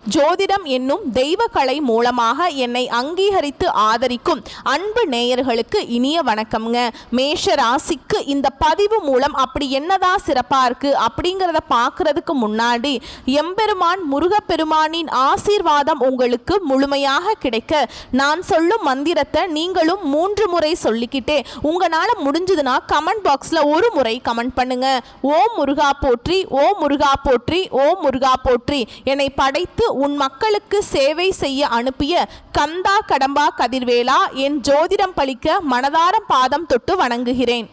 ஜோதிடம் என்னும் தெய்வக்கலை மூலமாக என்னை அங்கீகரித்து ஆதரிக்கும் அன்பு நேயர்களுக்கு இனிய வணக்கம்ங்க. மேஷ ராசிக்கு இந்த பதிவு மூலம் அப்படி என்னதான் சிறப்பாக இருக்குது அப்படிங்கிறத பார்க்கறதுக்கு முன்னாடி எம்பெருமான் முருகப்பெருமானின் ஆசீர்வாதம் உங்களுக்கு முழுமையாக கிடைக்க நான் சொல்லும் மந்திரத்தை நீங்களும் 3 முறை சொல்லிக்கிட்டே உங்களால் முடிஞ்சதுன்னா கமெண்ட் பாக்ஸில் ஒரு முறை கமெண்ட் பண்ணுங்க. ஓம் முருகா போற்றி, ஓம் முருகா போற்றி, ஓம் முருகா போற்றி. என்னை படைத்து உன் மக்களுக்கு சேவை செய்ய அனுப்பிய கந்தா கடம்பா கதிர்வேலா, என் ஜோதிடம் பழிக்க மனதாரம் பாதம் தொட்டு வணங்குகிறேன்.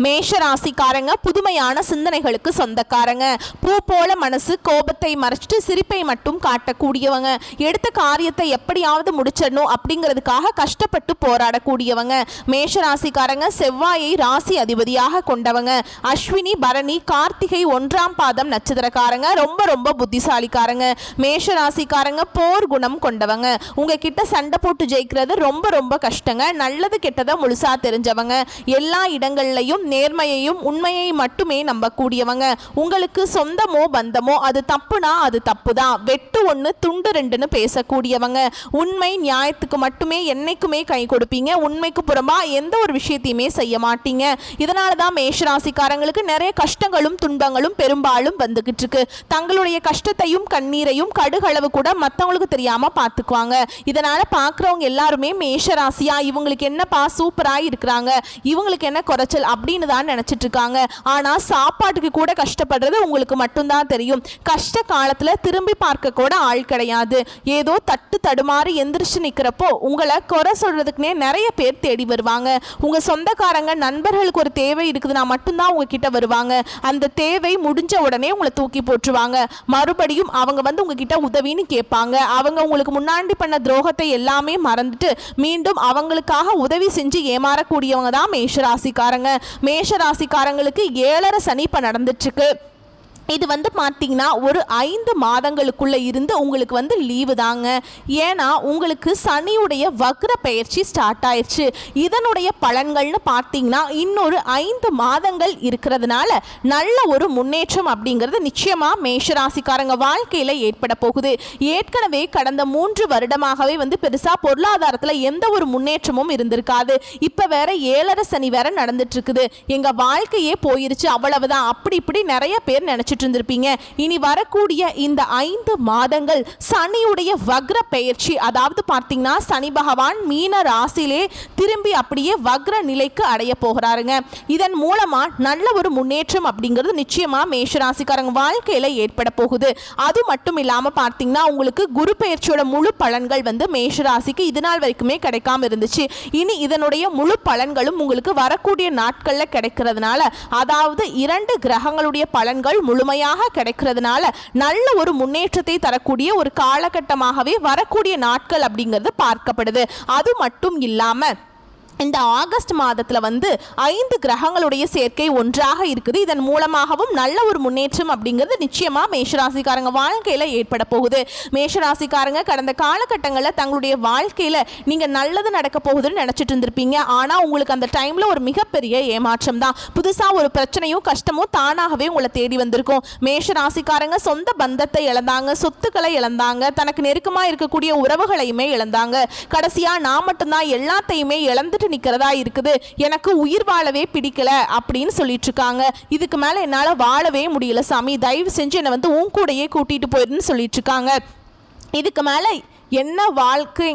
மேஷ ராசிக்காரங்க புதுமையான சிந்தனைகளுக்கு சொந்தக்காரங்க. பூ போல மனசு கோபத்தை மறைச்சிட்டு சிரிப்பை மட்டும் காட்டக்கூடியவங்க. எடுத்த காரியத்தை எப்படியாவது முடிச்சிடணும் அப்படிங்கிறதுக்காக கஷ்டப்பட்டு போராடக்கூடியவங்க. மேஷ ராசிக்காரங்க செவ்வாயை ராசி அதிபதியாக கொண்டவங்க. அஸ்வினி பரணி கார்த்திகை 1ஆம் பாதம் நட்சத்திரக்காரங்க. ரொம்ப ரொம்ப புத்திசாலிக்காரங்க. மேஷ ராசிக்காரங்க போர் குணம் கொண்டவங்க. உங்ககிட்ட சண்டை போட்டு ஜெயிக்கிறது ரொம்ப ரொம்ப கஷ்டங்க. நல்லது கெட்டதை முழுசா தெரிஞ்சவங்க. எல்லா இடங்கள்லையும் நேர்மையையும் உண்மையை மட்டுமே நம்பக்கூடியவங்க. உங்களுக்கு சொந்தமோ பந்தமோ அது தப்புனா அது தப்புதான், வெட்டு 1 துண்டு 2ன்னு பேசக்கூடியவங்க. உண்மை நியாயத்துக்கு மட்டுமே என்னைக்குமே கை கொடுப்பீங்க. உண்மைக்கு புறமா எந்த ஒரு விஷயத்தையுமே செய்ய மாட்டீங்க. இதனால தான் மேஷராசிக்காரங்களுக்கு நிறைய கஷ்டங்களும் துன்பங்களும் பெரும்பாலும் வந்துகிட்டு இருக்கு. தங்களுடைய கஷ்டத்தையும் கண்ணீரையும் கடுகளவு கூட மற்றவங்களுக்கு தெரியாம பார்த்துக்குவாங்க. இதனால பார்க்குறவங்க எல்லாருமே மேஷராசியா இவங்களுக்கு என்னப்பா சூப்பராக இருக்கிறாங்க, இவங்களுக்கு என்ன குறைச்சல் அப்படின்னு தான் நினைச்சிட்டு இருக்காங்க. ஆனா சாப்பாட்டுக்கு கூட கஷ்டப்படுறது உங்களுக்கு மட்டும்தான் தெரியும். கஷ்ட காலத்துல திரும்பி பார்க்க கூட ஆள் கிடையாது. ஏதோ தட்டு தடுமாறி எந்திரிச்சு நிக்கிறப்போ உங்களை குறை சொல்றதுக்குனே நிறைய பேர் தேடி வருவாங்க. உங்க சொந்தக்காரங்க நண்பர்களுக்கு ஒரு தேவை இருக்குதுன்னா மட்டும்தான் உங்ககிட்ட வருவாங்க. அந்த தேவை முடிஞ்ச உடனே உங்களை தூக்கி போட்டுருவாங்க. மறுபடியும் அவங்க வந்து உங்ககிட்ட உதவின்னு கேட்பாங்க. அவங்க உங்களுக்கு முன்னாடி பண்ண துரோகத்தை எல்லாமே மறந்துட்டு மீண்டும் அவங்களுக்காக உதவி செஞ்சு ஏமாறக்கூடியவங்க தான் மேஷராசிக்காரங்க. மேஷராசிக்காரங்களுக்கு 7.5 சனி இப்ப நடந்துட்டு இருக்கு. இது வந்து பார்த்தீங்கன்னா ஒரு 5 மாதங்களுக்குள்ள இருந்து உங்களுக்கு வந்து லீவு தாங்க. ஏன்னா உங்களுக்கு சனியுடைய வக்ர பயிற்சி ஸ்டார்ட் ஆயிடுச்சு. இதனுடைய பலன்கள்னு பார்த்தீங்கன்னா இன்னொரு 5 மாதங்கள் இருக்கிறதுனால நல்ல ஒரு முன்னேற்றம் அப்படிங்கிறது நிச்சயமாக மேஷராசிக்காரங்க வாழ்க்கையில் ஏற்பட போகுது. ஏற்கனவே கடந்த 3 வருடமாகவே வந்து பெருசாக பொருளாதாரத்தில் எந்த ஒரு முன்னேற்றமும் இருந்திருக்காது. இப்போ வேற 7.5 சனி வேற நடந்துட்டு இருக்குது. எங்கள் வாழ்க்கையே போயிருச்சு அவ்வளவுதான் அப்படி இப்படி நிறைய பேர் நினைச்சிட்டு இருந்திருப்பீங்க. இனி வரக்கூடிய இந்த 5 மாதங்கள் சனியுடைய வக்ர பெயர்ச்சி, அதாவது பார்த்தீங்கன்னா சனி பகவான் மீன ராசியிலே திரும்பி அப்படியே வக்ர நிலைக்கு அடைய போகிறாருங்க. இதன் மூலமா நல்ல ஒரு முன்னேற்றம் அப்படிங்கிறது நிச்சயமா மேஷராசிக்காரங்க வாழ்க்கையில ஏற்பட போகுது. அது மட்டும் இல்லாம பார்த்தீங்கன்னா உங்களுக்கு குரு பெயர்ச்சியோட முழு பலன்கள் வந்து மேஷராசிக்கு இது நாள் வரைக்குமே கிடைக்காம இருந்துச்சு. இனி இதனுடைய முழு பலன்களும் உங்களுக்கு வரக்கூடிய நாட்கள்ல கிடைக்கிறதுனால, அதாவது 2 கிரகங்களுடைய பலன்கள் முழுமையாக கிடைக்கிறதுனால நல்ல ஒரு முன்னேற்றத்தை தரக்கூடிய ஒரு காலகட்டமாகவே வரக்கூடிய நாட்கள் அப்படிங்கிறது பார்க்கப்படுது. அது மட்டும் இல்லாம இந்த ஆகஸ்ட் மாதத்தில் வந்து 5 கிரகங்களுடைய சேர்க்கை ஒன்றாக இருக்குது. இதன் மூலமாகவும் நல்ல ஒரு முன்னேற்றம் அப்படிங்கிறது நிச்சயமாக மேஷராசிக்காரங்க வாழ்க்கையில் ஏற்பட போகுது. மேஷராசிக்காரங்க கடந்த காலகட்டங்களில் தங்களுடைய வாழ்க்கையில் நீங்கள் நல்லது நடக்க போகுதுன்னு நினச்சிட்டு இருந்திருப்பீங்க. ஆனால் உங்களுக்கு அந்த டைமில் ஒரு மிகப்பெரிய ஏமாற்றம் தான். புதுசாக ஒரு பிரச்சனையும் கஷ்டமும் தானாகவே உங்களை தேடி வந்திருக்கும். மேஷராசிக்காரங்க சொந்த பந்தத்தை இழந்தாங்க, சொத்துக்களை இழந்தாங்க, தனக்கு நெருக்கமாக இருக்கக்கூடிய உறவுகளையுமே இழந்தாங்க. கடைசியாக நான் மட்டும்தான் எல்லாத்தையுமே இழந்துட்டு நிக்கிறதா இருக்குது, எனக்கு உயிர் வாழவே பிடிக்கல அப்படின்னு சொல்லிட்டு இருக்காங்க. இதுக்கு மேல என்னால வாழவே முடியல சாமி, தயவு செஞ்சு என்னை வந்து உன் கூடயே கூட்டிட்டு போயிருன்னு சொல்லிட்டு இருக்காங்க. இதுக்கு மேல என்ன வாழ்க்கை,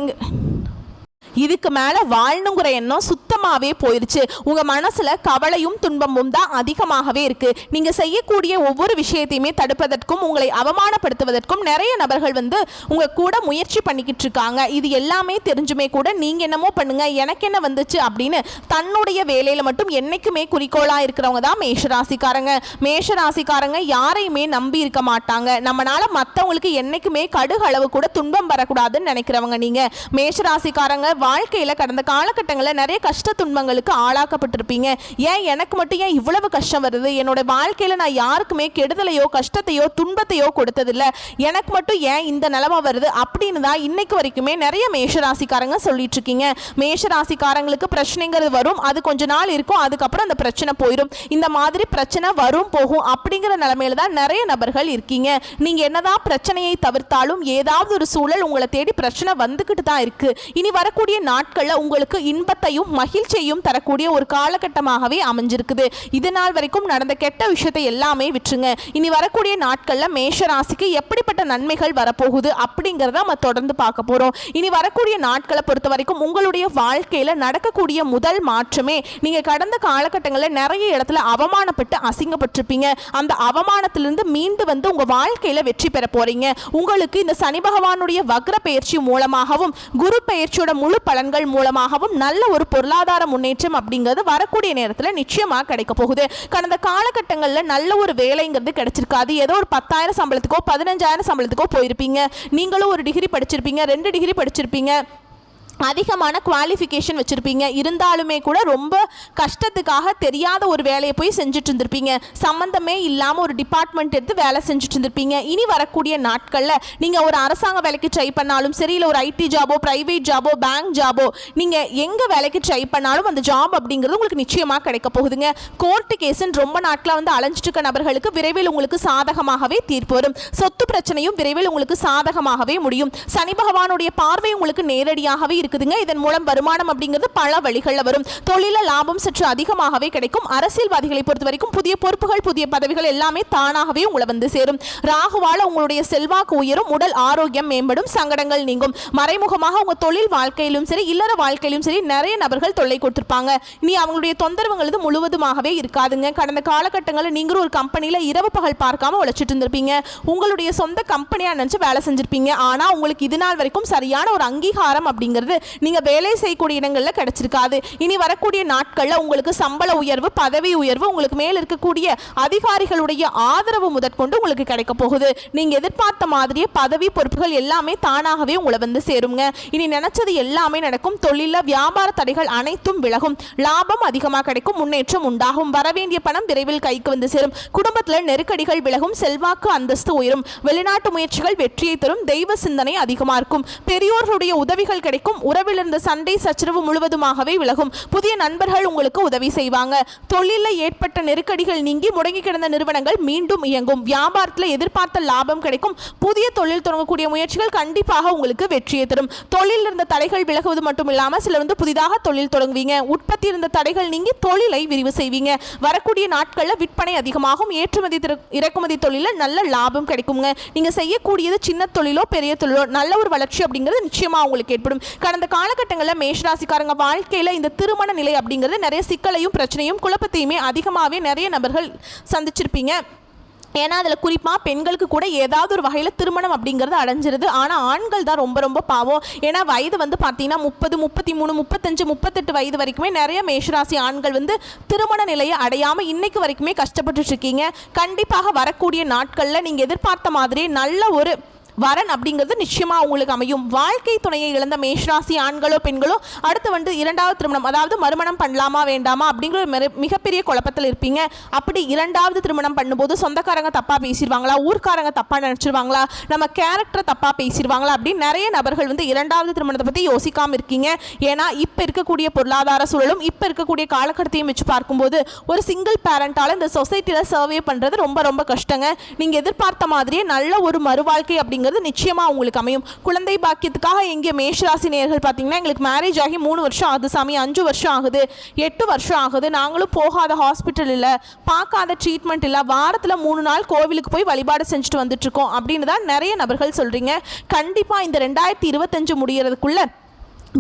இதுக்கு மேலே வாழணுங்கிற எண்ணம் சுத்தமாகவே போயிடுச்சு. உங்கள் மனசில் கவலையும் துன்பமும் தான் அதிகமாகவே இருக்குது. நீங்கள் செய்யக்கூடிய ஒவ்வொரு விஷயத்தையுமே தடுப்பதற்கும் உங்களை அவமானப்படுத்துவதற்கும் நிறைய நபர்கள் வந்து உங்கள் கூட முயற்சி பண்ணிக்கிட்டு இருக்காங்க. இது எல்லாமே தெரிஞ்சுமே கூட நீங்கள் என்னமோ பண்ணுங்க எனக்கு என்ன வந்துச்சு அப்படின்னு தன்னுடைய வேலையில் மட்டும் என்றைக்குமே குறிக்கோளாக இருக்கிறவங்க தான் மேஷராசிக்காரங்க. மேஷராசிக்காரங்க யாரையுமே நம்பி இருக்க மாட்டாங்க. நம்மளால மற்றவங்களுக்கு என்றைக்குமே கடுகளவு கூட துன்பம் வரக்கூடாதுன்னு நினைக்கிறவங்க நீங்கள். மேஷராசிக்காரங்க வாழ்க்கையில் கடந்த காலகட்டங்களில் நிறைய கஷ்ட கஷ்ட துன்பங்களுக்கு ஆளாக்கப்பட்டிருப்பீங்க. ஏன் எனக்கு மட்டும் ஏன் இவ்வளவு கஷ்டம் வருது, என்னோட வாழ்க்கையில நான் யாருக்குமே கெடுதலையோ கஷ்டத்தையோ துன்பத்தையோ கொடுத்ததில்லை, எனக்கு மட்டும் ஏன் இந்த நிலைமை வருது அப்படின்னு தான் இன்னைக்கு வரைக்குமே நிறைய மேஷராசிக்காரங்க சொல்லிட்டு இருக்கீங்க. மேஷராசிக்காரங்களுக்கு பிரச்சனைங்கிறது வரும், அது கொஞ்ச நாள் இருக்கும், அதுக்கப்புறம் அந்த பிரச்சனை போயிடும். இந்த மாதிரி பிரச்சனை வரும் போகும் அப்படிங்கிற நிலைமையில தான் நிறைய நபர்கள் இருக்கீங்க. நீங்க என்னதான் பிரச்சனையை தவிர்த்தாலும் ஏதாவது ஒரு சூழல் உங்களை தேடி பிரச்சனை வந்துகிட்டு தான் இருக்கு. இனி வரக்கூடிய நாட்கள்ல உங்களுக்கு இன்பத்தையும் மகிழ்ச்சியையும் தரக்கூடிய ஒரு காலகட்டமாகவே அமைஞ்சிருக்குது. இது நாள் வரைக்கும் நடந்த கெட்ட விஷயத்தை எல்லாமே விட்டுருங்க. இனி வரக்கூடிய நாட்கள்ல மேஷ ராசிக்கு எப்படிப்பட்ட நன்மைகள் வரப்போகுது அப்படிங்கிறத நம்ம தொடர்ந்து பார்க்க போறோம். இனி வரக்கூடிய நாட்களை பொறுத்த வரைக்கும் உங்களுடைய வாழ்க்கையில நடக்கக்கூடிய முதல் மாற்றமே, நீங்க கடந்த காலகட்டங்களில் நிறைய இடத்துல அவமானப்பட்டு அசிங்கப்பட்டிருப்பீங்க. அந்த அவமானத்திலிருந்து மீண்டு வந்து உங்க வாழ்க்கையில வெற்றி பெற போறீங்க. உங்களுக்கு இந்த சனி பகவானுடைய வக்ர பயிற்சி மூலமாகவும் குரு பயிற்சியோட முழு பலன்கள் மூலமாகவும் நல்ல ஒரு பொருளாதார முன்னேற்றம் அப்படிங்கிறது வரக்கூடிய நேரத்தில் நிச்சயமாக கிடைக்க போகுது. கடந்த காலகட்டங்களில் நல்ல ஒரு வேலைங்கிறது கிடைச்சிருக்காது. ஏதோ ஒரு 10,000 சம்பளத்துக்கோ 15,000 சம்பளத்துக்கோ போயிருப்பீங்க. நீங்களும் ஒரு டிகிரி படிச்சிருப்பீங்க, 2 டிகிரி படிச்சிருப்பீங்க, அதிகமான குவாலிஃபிகேஷன் வச்சுருப்பீங்க. இருந்தாலுமே கூட ரொம்ப கஷ்டத்துக்காக தெரியாத ஒரு வேலையை போய் செஞ்சுட்டு இருந்திருப்பீங்க. சம்மந்தமே இல்லாமல் ஒரு டிபார்ட்மெண்ட் எடுத்து வேலை செஞ்சுட்டு இருந்திருப்பீங்க. இனி வரக்கூடிய நாட்களில் நீங்கள் ஒரு அரசாங்க வேலைக்கு ட்ரை பண்ணாலும் சரி, இல்லை ஒரு ஐடி ஜாபோ, ப்ரைவேட் ஜாபோ, பேங்க் ஜாபோ, நீங்கள் எங்கே வேலைக்கு ட்ரை பண்ணாலும் அந்த ஜாப் அப்படிங்கிறது உங்களுக்கு நிச்சயமாக கிடைக்க போகுதுங்க. கோர்ட்டு கேஸுன்னு ரொம்ப நாட்களாக வந்து அலைஞ்சிட்டு இருக்க நபர்களுக்கு விரைவில் உங்களுக்கு சாதகமாகவே தீர்ப்பு வரும். சொத்து பிரச்சனையும் விரைவில் உங்களுக்கு சாதகமாகவே முடியும். சனி பகவானுடைய பார்வை உங்களுக்கு நேரடியாகவே இருக்குதுங்க. இதன் மூலம் வருமானம் அப்படிங்கிறது பல வழிகளில் வரும். தொழில லாபம் சற்று அதிகமாகவே கிடைக்கும். அரசியல்வாதிகளை பொறுத்த வரைக்கும் புதிய பொறுப்புகள், புதிய பதவிகள் எல்லாமே தானாகவே உங்களை வந்து சேரும். ராகுவால உங்களுடைய செல்வாக்கு உயரும், உடல் ஆரோக்கியம் மேம்படும், சங்கடங்கள் நீங்கும். மறைமுகமாக உங்க தொழில் வாழ்க்கையிலும் சரி, இல்லற வாழ்க்கையிலும் சரி நிறைய நபர்கள் தொல்லை கொடுத்திருப்பாங்க. நீ அவங்களுடைய தொந்தரவுங்கிறது முழுவதுமாகவே இருக்காதுங்க. கடந்த காலகட்டங்களில் நீங்களும் ஒரு கம்பெனியில் இரவு பகல் பார்க்காம உழைச்சிட்டு இருந்திருப்பீங்க. உங்களுடைய சொந்த கம்பெனியா நினைச்சு வேலை செஞ்சிருப்பீங்க. ஆனா உங்களுக்கு இது நாள் வரைக்கும் சரியான ஒரு அங்கீகாரம் அப்படிங்கிறது நீங்க வேலை செய்யக்கூடிய இடங்களில் கிடைச்சிருக்காது. இனி வரக்கூடிய நாட்களில் உங்களுக்கு சம்பள உயர்வு, பதவி உயர்வு, உங்களுக்கு மேல் இருக்கக்கூடிய அதிகாரிகளுடைய ஆதரவு முதற்கொண்டு உங்களுக்கு கிடைக்க போகுது. நீங்க எதிர்பார்த்த மாதிரியே பதவி பொறுப்புகள் எல்லாமே தானாகவே உங்களை வந்து சேருங்க. இனி நினைச்சது எல்லாமே நடக்கும். தொழில வியாபார தடைகள் அனைத்தும் விலகும். லாபம் அதிகமாக கிடைக்கும், முன்னேற்றம் உண்டாகும். வரவேண்டிய பணம் விரைவில் கைக்கு வந்து சேரும். குடும்பத்தில் நெருக்கடிகள் விலகும், செல்வாக்கு அந்தஸ்து உயரும். வெளிநாட்டு முயற்சிகள் வெற்றியை தரும். தெய்வ சிந்தனை அதிகமாக இருக்கும். பெரியோர்களுடைய உதவிகள் கிடைக்கும். உறவில் இருந்த சண்டை சச்சரவு முழுவதுமாகவே விலகும். புதிய நண்பர்கள் உங்களுக்கு உதவி செய்வாங்க. தொழிலில் ஏற்பட்ட நெருக்கடிகள் நீங்கி முடங்கி கிடந்த நிறுவனங்கள் மீண்டும் இயங்கும். வியாபாரத்தில் எதிர்பார்த்த லாபம் கிடைக்கும். புதிய தொழில் தொடங்கக்கூடிய முயற்சிகள் கண்டிப்பாக உங்களுக்கு வெற்றியை தரும். தொழில் இருந்த தடைகள் விலகுவது மட்டும் இல்லாமல் சிலர் வந்து புதிதாக தொழில் தொடங்குவீங்க. உற்பத்தி இருந்த தடைகள் நீங்கி தொழிலை விரிவு செய்வீங்க. வரக்கூடிய நாட்களில் விற்பனை அதிகமாகும். ஏற்றுமதி இறக்குமதி தொழிலில் நல்ல லாபம் கிடைக்குங்க. நீங்க செய்யக்கூடியது சின்ன தொழிலோ பெரிய தொழிலோ நல்ல ஒரு வளர்ச்சி அப்படிங்கிறது நிச்சயமா உங்களுக்கு ஏற்படும். கடந்த காலகட்டங்களில் மேஷராசிக்காரங்க வாழ்க்கையில் இந்த திருமண நிலை அப்படிங்கிறது நிறைய சிக்கலையும் பிரச்சனையும் குழப்பத்தையுமே அதிகமாகவே நிறைய நபர்கள் சந்திச்சிருப்பீங்க. ஏன்னா அதில் குறிப்பாக பெண்களுக்கு கூட ஏதாவது ஒரு வகையில் திருமணம் அப்படிங்கிறது அடைஞ்சிருது. ஆனால் ஆண்கள் தான் ரொம்ப ரொம்ப பாவம். ஏன்னா வயது வந்து பார்த்தீங்கன்னா 30, 33, 35, 38 வயது வரைக்குமே நிறைய மேஷராசி ஆண்கள் வந்து திருமண நிலையை அடையாமல் இன்னைக்கு வரைக்குமே கஷ்டப்பட்டுட்டு இருக்கீங்க. கண்டிப்பாக வரக்கூடிய நாட்களில் நீங்கள் எதிர்பார்த்த மாதிரி நல்ல ஒரு வரன் அப்படிங்கிறது நிச்சயமா உங்களுக்கு அமையும். வாழ்க்கை துணையை இழந்த மேஷராசி ஆண்களோ பெண்களோ அடுத்து வந்து 2வது திருமணம், அதாவது மறுமணம் பண்ணலாமா வேண்டாமா அப்படிங்கிற மிகப்பெரிய குழப்பத்தில் இருப்பீங்க. அப்படி 2வது திருமணம் பண்ணும்போது சொந்தக்காரங்க தப்பா பேசிடுவாங்களா, ஊர்க்காரங்க தப்பா நினைச்சிருவாங்களா, நம்ம கேரக்டர் தப்பா பேசிடுவாங்களா அப்படின்னு நிறைய நபர்கள் வந்து 2வது திருமணத்தை பத்தி யோசிக்காம இருக்கீங்க. ஏன்னா இப்ப இருக்கக்கூடிய பொருளாதார சூழலும் இப்ப இருக்கக்கூடிய காலகட்டத்தையும் வச்சு பார்க்கும்போது ஒரு சிங்கிள் பேரண்டால இந்த சொசைட்டில சர்வே பண்றது ரொம்ப ரொம்ப கஷ்டங்க. நீங்க எதிர்பார்த்த மாதிரியே நல்ல ஒரு மறுவாழ்க்கை அப்படிங்கிறது நிச்சயமா உங்களுக்கு அமையும். குழந்தை பாக்கியத்துக்காக எங்க மேஷராசி நேயர்கள் பாத்தீங்கன்னா எங்களுக்கு மேரேஜ் ஆகி 3 வருஷம் ஆகுது சாமி, 5 வருஷம் ஆகுது, 8 வருஷம் ஆகுது, நாங்களும் போகாத ஹாஸ்பிட்டல் இல்ல, பார்க்காத ட்ரீட்மெண்ட் இல்ல, வாரத்துல 3 நாள் கோவிலுக்கு போய் வழிபாடு செஞ்சுட்டு வந்துட்டு இருக்கோம் அப்படின்னு தான் நிறைய நபர்கள் சொல்றீங்க. கண்டிப்பா இந்த 2025 முடியறதுக்குள்ள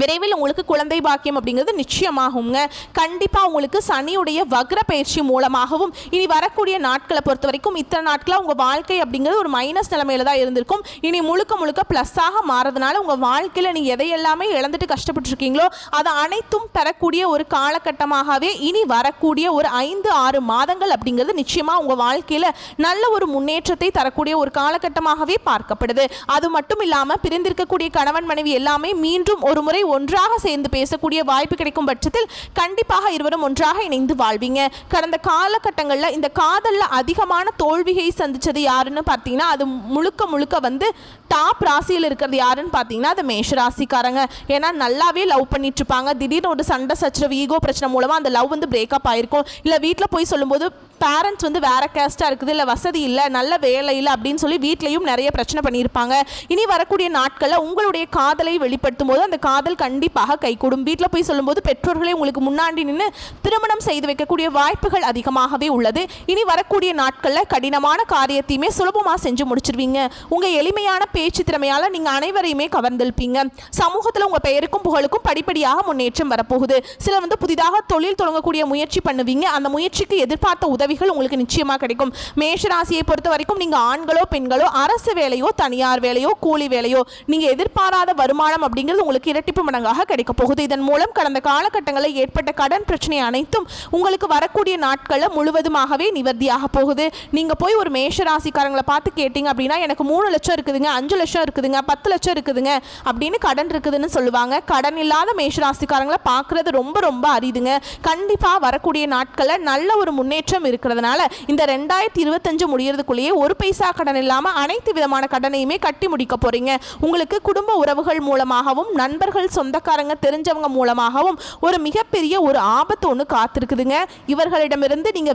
விரைவில் உங்களுக்கு குழந்தை பாக்கியம் அப்படிங்கிறது நிச்சயமாகுங்க. கண்டிப்பாக உங்களுக்கு சனியுடைய வக்ர பயிற்சி மூலமாகவும் இனி வரக்கூடிய நாட்களை பொறுத்த வரைக்கும் இத்தனை நாட்களாக உங்கள் வாழ்க்கை அப்படிங்கிறது ஒரு மைனஸ் நிலைமையில தான் இருந்திருக்கும். இனி முழுக்க முழுக்க ப்ளஸ்ஸாக மாறதுனால உங்கள் வாழ்க்கையில் நீங்கள் எதையெல்லாமே இழந்துட்டு கஷ்டப்பட்டுருக்கீங்களோ அதை அனைத்தும் பெறக்கூடிய ஒரு காலகட்டமாகவே இனி வரக்கூடிய ஒரு 5-6 மாதங்கள் அப்படிங்கிறது நிச்சயமாக உங்கள் வாழ்க்கையில் நல்ல ஒரு முன்னேற்றத்தை தரக்கூடிய ஒரு காலகட்டமாகவே பார்க்கப்படுது. அது மட்டும் இல்லாமல் பிரிந்திருக்கக்கூடிய கணவன் மனைவி எல்லாமே மீண்டும் ஒரு முறை ஒருமுறை ஒன்றாக சேர்ந்து பேசக்கூடிய வாய்ப்பு கிடைக்கும் பட்சத்தில் கண்டிப்பாக இருவரும் ஒன்றாக இணைந்து வாழ்வீங்க. கடந்த காலகட்டங்களில் இந்த காதலில் அதிகமான தோல்வியை சந்திச்சது யாருன்னு பார்த்தீங்கன்னா அது முழுக்க வந்து டாப் ராசியில் இருக்கிறது யாருன்னு பார்த்தீங்கன்னா அது மேஷ ராசிக்காரங்க. ஏன்னா நல்லாவே லவ் பண்ணிட்டு இருப்பாங்க, திடீர்னு ஒரு சண்டை சச்சரவு ஈகோ பிரச்சனை மூலமாக அந்த லவ் வந்து பிரேக்கப் ஆயிருக்கும். இல்லை வீட்டில் போய் சொல்லும்போது பேரண்ட்ஸ் வந்து வேற கேஸ்டாக இருக்குது, இல்லை வசதி இல்லை, நல்ல வேலை இல்லை அப்படின்னு சொல்லி வீட்லையும் நிறைய பிரச்சனை பண்ணியிருப்பாங்க. இனி வரக்கூடிய நாட்களில் உங்களுடைய காதலை வெளிப்படுத்தும் போது அந்த காதல் கண்டிப்பாக கைகூடும். வீட்டில் போய் சொல்லும்போது பெற்றோர்களே உங்களுக்கு முன்னாடி நின்று திருமணம் செய்து வைக்கக்கூடிய வாய்ப்புகள் அதிகமாகவே உள்ளது. இனி வரக்கூடிய நாட்களில் கடினமான காரியத்தையுமே சுலபமாக செஞ்சு முடிச்சிருவீங்க. உங்கள் எளிமையான பேச்சு திறமையால் நீங்கள் அனைவரையுமே கவர்ந்திருப்பீங்க. சமூகத்தில் உங்கள் பெயருக்கும் புகழுக்கும் படிப்படியாக முன்னேற்றம் வரப்போகுது. சிலர் வந்து புதிதாக தொழில் தொடங்கக்கூடிய முயற்சி பண்ணுவீங்க. அந்த முயற்சிக்கு எதிர்பார்த்த உதவி உங்களுக்கு நிச்சயமா கிடைக்கும். மேஷ ராசியை பொறுத்த வரைக்கும் நீங்க ஆண்களோ பெண்களோ அரசு வேலையோ தனியார் வேலையோ கூலி வேலையோ நீங்க எதிர்பாராத வருமானம் அப்படிங்கிறது உங்களுக்கு இரட்டிப்பு மடங்காக கிடைக்க போகுது. இதன் மூலம் கடந்த காலகட்டங்களில் ஏற்பட்ட கடன் பிரச்சனை அனைத்தும் உங்களுக்கு வரக்கூடிய நாட்களில் முழுவதுமாகவே நிவர்த்தியாக போகுது. நீங்க போய் ஒரு மேஷ ராசிக்காரங்களை பார்த்து கேட்டீங்க அப்படின்னா எனக்கு 3 லட்சம் இருக்குதுங்க, 5 லட்சம் இருக்குதுங்க, 10 லட்சம் இருக்குதுங்க அப்படின்னு கடன் இருக்குதுன்னு சொல்லுவாங்க. கடன் இல்லாத மேஷ ராசிக்காரங்களை பார்க்கறது ரொம்ப அரிதுங்க. கண்டிப்பா வரக்கூடிய நாட்களில் நல்ல ஒரு முன்னேற்றம் இருக்கிறதுனால இந்த 2025 முடியறதுக்குள்ளேயே ஒரு பைசா கடன் இல்லாம அனைத்து விதமான கடனையுமே கட்டி முடிக்க போறீங்க. உங்களுக்கு குடும்ப உறவுகள் மூலமாகவும் நண்பர்கள் சொந்தக்காரங்க தெரிஞ்சவங்க மூலமாகவும் ஒரு மிகப்பெரிய ஒரு ஆபத்து ஒன்று காத்திருக்குதுங்க. இவர்களிடமிருந்து நீங்க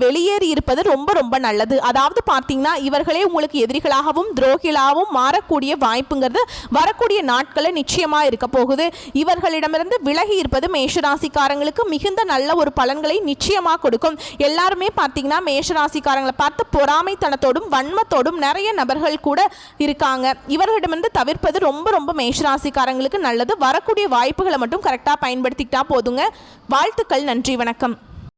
வெளியேறி இருப்பது ரொம்ப நல்லது. அதாவது பார்த்தீங்கன்னா இவர்களே உங்களுக்கு எதிரிகளாகவும் துரோகிகளாகவும் மாறக்கூடிய வாய்ப்புங்கிறது வரக்கூடிய நாட்களில் நிச்சயமாக இருக்க போகுது. இவர்களிடமிருந்து விலகி இருப்பது மேஷராசிக்காரங்களுக்கு மிகுந்த நல்ல ஒரு பலன்களை நிச்சயமாக கொடுக்கும். எல்லாருமே பார்த்தீங்கன்னா மேஷராசிக்காரங்களை பார்த்து பொறாமைத்தனத்தோடும் வன்மத்தோடும் நிறைய நபர்கள் கூட இருக்காங்க. இவர்களிடமிருந்து தவிர்ப்பது ரொம்ப மேஷராசிக்காரங்களுக்கு நல்லது. வரக்கூடிய வாய்ப்புகளை மட்டும் கரெக்டாக பயன்படுத்திக்கிட்டா போதுங்க. வாழ்த்துக்கள். நன்றி, வணக்கம்.